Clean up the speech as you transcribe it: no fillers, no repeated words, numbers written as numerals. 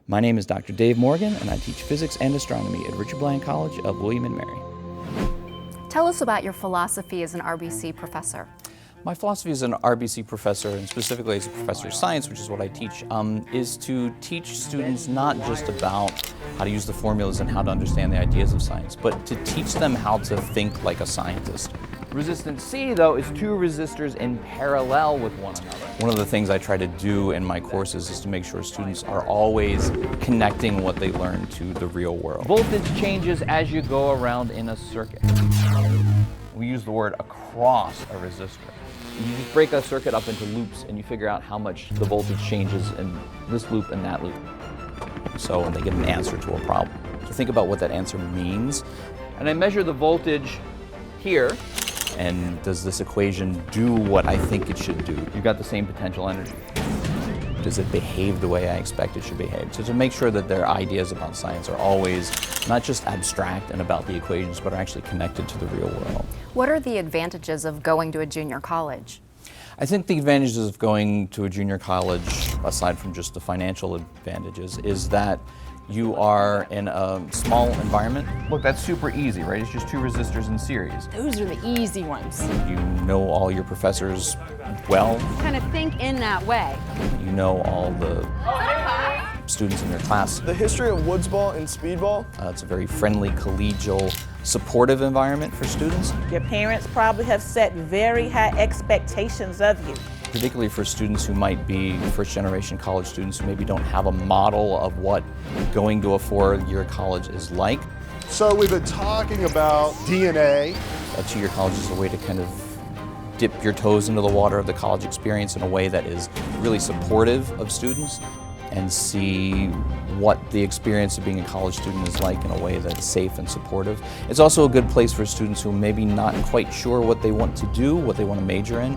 My name is Dr. Dave Morgan, and I teach physics and astronomy at Richard Bland College of William & Mary. Tell us about your philosophy as an RBC professor. My philosophy as an RBC professor, and specifically as a professor of science, which is what I teach, is to teach students not just about how to use the formulas and how to understand the ideas of science, but to teach them how to think like a scientist. Resistance C, though, is two resistors in parallel with one another. One of the things I try to do in my courses is to make sure students are always connecting what they learn to the real world. Voltage changes as you go around in a circuit. We use the word across a resistor. You just break a circuit up into loops and you figure out how much the voltage changes in this loop and that loop. So they get an answer to a problem. So think about what that answer means. And I measure the voltage here. And does this equation do what I think it should do? You've got the same potential energy. Does it behave the way I expect it should behave? So to make sure that their ideas about science are always not just abstract and about the equations, but are actually connected to the real world. What are the advantages of going to a junior college? I think the advantages of going to a junior college, aside from just the financial advantages, is that you are in a small environment. Look, that's super easy, right? It's just two resistors in series. Those are the easy ones. You know all your professors well. Kind of think in that way. You know all the students in your class. The history of woods ball and speedball. It's a very friendly, collegial, supportive environment for students. Your parents probably have set very high expectations of you. Particularly for students who might be first-generation college students who maybe don't have a model of what going to a four-year college is like. So we've been talking about DNA. A two-year college is a way to kind of dip your toes into the water of the college experience in a way that is really supportive of students and see what the experience of being a college student is like in a way that's safe and supportive. It's also a good place for students who may be not quite sure what they want to do, what they want to major in.